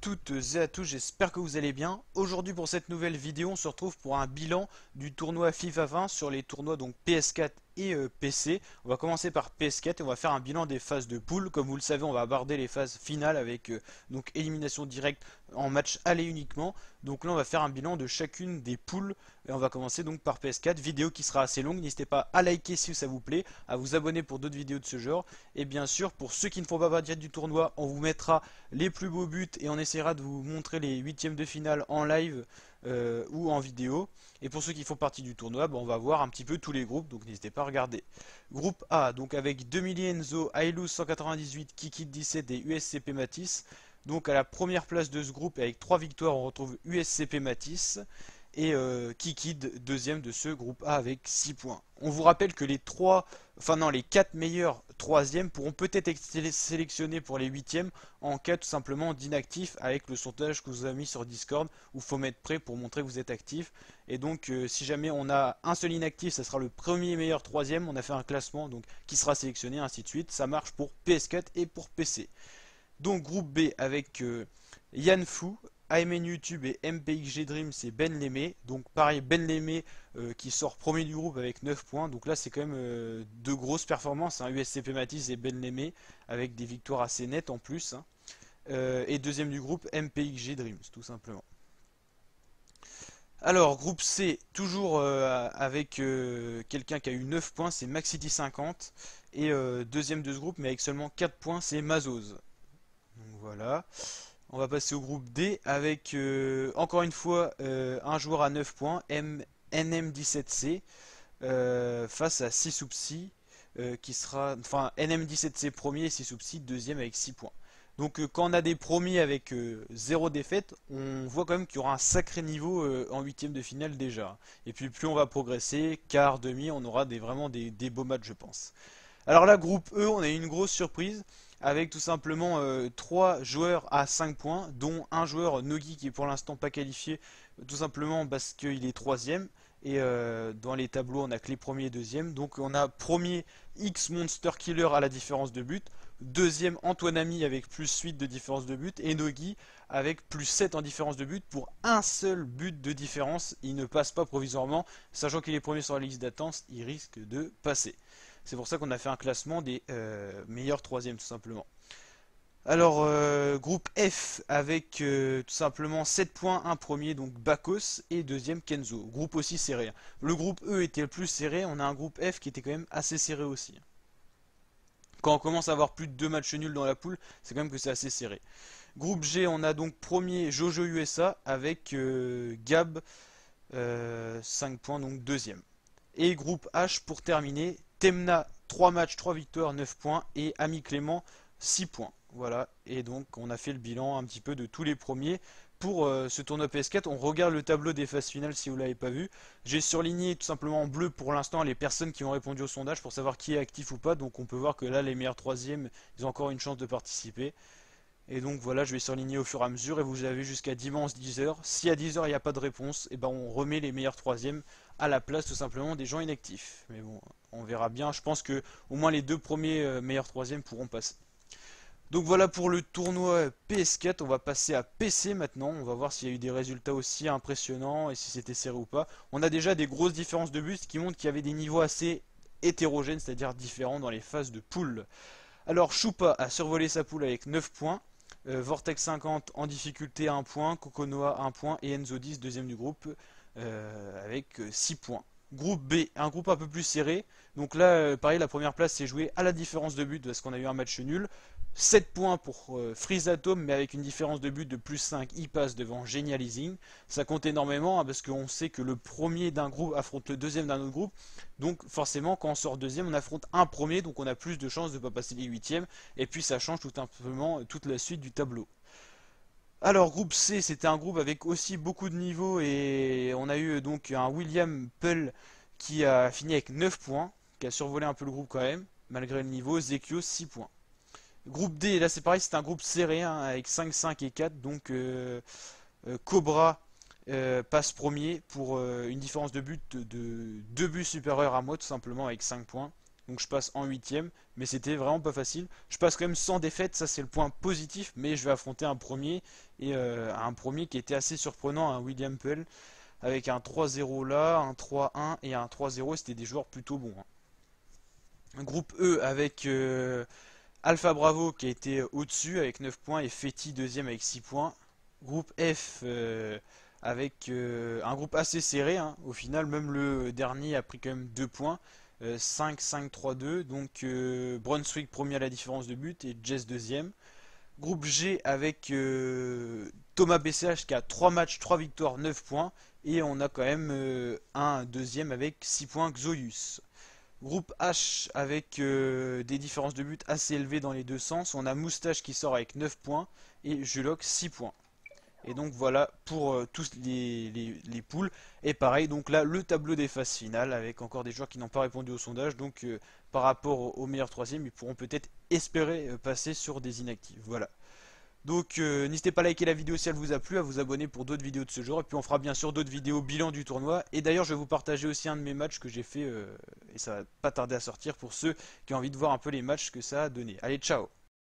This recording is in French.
toutes et à tous, j'espère que vous allez bien. Aujourd'hui pour cette nouvelle vidéo, on se retrouve pour un bilan du tournoi FIFA 20 sur les tournois donc PS4 et PC. On va commencer par PS4 et on va faire un bilan des phases de poule. Comme vous le savez, on va aborder les phases finales avec donc élimination directe en match aller uniquement. Donc là, on va faire un bilan de chacune des poules et on va commencer donc par PS4. Vidéo qui sera assez longue. N'hésitez pas à liker si ça vous plaît, à vous abonner pour d'autres vidéos de ce genre. Et bien sûr, pour ceux qui ne font pas partie du tournoi, on vous mettra les plus beaux buts et on essaiera de vous montrer les huitièmes de finale en live ou en vidéo. Et pour ceux qui font partie du tournoi, on va voir un petit peu tous les groupes, donc n'hésitez pas à regarder. Groupe A, donc avec Demili Enzo, Ailou 198, Kikit 17 et USCP Matisse. Donc à la première place de ce groupe, avec 3 victoires, on retrouve USCP Matisse et Kikid deuxième de ce groupe A avec 6 points. On vous rappelle que les 4 meilleurs troisièmes pourront peut-être être sélectionnés pour les huitièmes en cas tout simplement d'inactif avec le sondage que vous avez mis sur Discord où il faut mettre prêt pour montrer que vous êtes actif. Et donc si jamais on a un seul inactif, ça sera le premier meilleur troisième, on a fait un classement donc qui sera sélectionné, ainsi de suite. Ça marche pour PS4 et pour PC. Donc groupe B avec Yann Fou, AMN YouTube et MPXG Dream, c'est Ben Lemay. Donc pareil, Ben Lemay qui sort premier du groupe avec 9 points. Donc là c'est quand même deux grosses performances, hein, USCP Matisse et Ben Lemay avec des victoires assez nettes en plus, hein. Et deuxième du groupe MPXG Dreams tout simplement. Alors groupe C, toujours avec quelqu'un qui a eu 9 points, c'est Maxity 50. Et deuxième de ce groupe mais avec seulement 4 points, c'est Mazoz. Donc voilà. On va passer au groupe D avec encore une fois un joueur à 9 points, NM17C, face à Sissoupsi, qui sera. Enfin, NM17C premier et Sissoupsi deuxième avec 6 points. Donc quand on a des premiers avec 0 défaite, on voit quand même qu'il y aura un sacré niveau en huitième de finale déjà. Et puis plus on va progresser, quart, demi, on aura vraiment des beaux matchs je pense. Alors là, groupe E, on a eu une grosse surprise avec tout simplement 3 joueurs à 5 points, dont un joueur Nogi qui est pour l'instant pas qualifié, tout simplement parce qu'il est troisième. Et dans les tableaux, on a que les premiers et deuxièmes. Donc on a premier X Monster Killer à la différence de but, deuxième Antoine Ami avec plus 8 de différence de but, et Nogi avec plus 7 en différence de but pour un seul but de différence. Il ne passe pas provisoirement, sachant qu'il est premier sur la liste d'attente, il risque de passer. C'est pour ça qu'on a fait un classement des meilleurs troisièmes tout simplement. Alors groupe F avec tout simplement 7 points, un premier donc Bakos et deuxième Kenzo. Groupe aussi serré. Le groupe E était le plus serré, on a un groupe F qui était quand même assez serré aussi. Quand on commence à avoir plus de 2 matchs nuls dans la poule, c'est quand même que c'est assez serré. Groupe G, on a donc premier Jojo USA avec Gab 5 points donc deuxième. Et groupe H pour terminer, Temna 3 matchs, 3 victoires, 9 points et Ami Clément 6 points. Voilà, et donc on a fait le bilan un petit peu de tous les premiers. Pour ce tournoi PS4, on regarde le tableau des phases finales si vous ne l'avez pas vu. J'ai surligné tout simplement en bleu pour l'instant les personnes qui ont répondu au sondage pour savoir qui est actif ou pas. Donc on peut voir que là les meilleurs troisièmes, ils ont encore une chance de participer. Et donc voilà, je vais surligner au fur et à mesure et vous avez jusqu'à dimanche 10h. Si à 10h il n'y a pas de réponse, et ben on remet les meilleurs troisièmes à la place tout simplement des gens inactifs. Mais bon, on verra bien. Je pense que au moins les deux premiers meilleurs troisièmes pourront passer. Donc voilà pour le tournoi PS4, on va passer à PC maintenant, on va voir s'il y a eu des résultats aussi impressionnants et si c'était serré ou pas. On a déjà des grosses différences de buts qui montrent qu'il y avait des niveaux assez hétérogènes, c'est-à-dire différents dans les phases de poule. Alors Choupa a survolé sa poule avec 9 points, Vortex 50 en difficulté à 1 point, Kokonoa 1 point et Enzo 10 deuxième du groupe avec 6 points. Groupe B, un groupe un peu plus serré. Donc là, pareil, la première place s'est jouée à la différence de but parce qu'on a eu un match nul. 7 points pour Freezatom, mais avec une différence de but de plus 5, il passe devant Genializing. Ça compte énormément hein, parce qu'on sait que le premier d'un groupe affronte le deuxième d'un autre groupe. Donc forcément, quand on sort deuxième, on affronte un premier, donc on a plus de chances de ne pas passer les huitièmes. Et puis ça change tout simplement toute la suite du tableau. Alors groupe C, c'était un groupe avec aussi beaucoup de niveaux et on a eu donc un William Pell qui a fini avec 9 points, qui a survolé un peu le groupe quand même, malgré le niveau, Zekio 6 points. Groupe D, là c'est pareil, c'est un groupe serré hein, avec 5, 5 et 4, donc Cobra passe premier pour une différence de but de 2 buts supérieurs à moi tout simplement avec 5 points. donc je passe en huitième, mais c'était vraiment pas facile. Je passe quand même sans défaite, ça c'est le point positif, mais je vais affronter un premier, et un premier qui était assez surprenant, un William Puel, avec un 3-0 là, un 3-1 et un 3-0, c'était des joueurs plutôt bons, hein. Groupe E avec Alpha Bravo qui a été au-dessus avec 9 points et Fetty deuxième avec 6 points. Groupe F avec un groupe assez serré, hein. Au final, même le dernier a pris quand même 2 points. 5-5-3-2. Donc Brunswick premier à la différence de but et Jess deuxième. Groupe G avec Thomas BCH qui a 3 matchs, 3 victoires, 9 points. Et on a quand même un deuxième avec 6 points, Xoyus. Groupe H avec des différences de but assez élevées dans les deux sens. On a Moustache qui sort avec 9 points et Juloc 6 points. Et donc voilà pour tous les poules. Et pareil, donc là, le tableau des phases finales avec encore des joueurs qui n'ont pas répondu au sondage. Donc par rapport au meilleur troisième, ils pourront peut-être espérer passer sur des inactifs. Voilà. Donc n'hésitez pas à liker la vidéo si elle vous a plu, à vous abonner pour d'autres vidéos de ce genre. Et puis on fera bien sûr d'autres vidéos bilan du tournoi. Et d'ailleurs je vais vous partager aussi un de mes matchs que j'ai fait et ça va pas tarder à sortir pour ceux qui ont envie de voir un peu les matchs que ça a donné. Allez, ciao!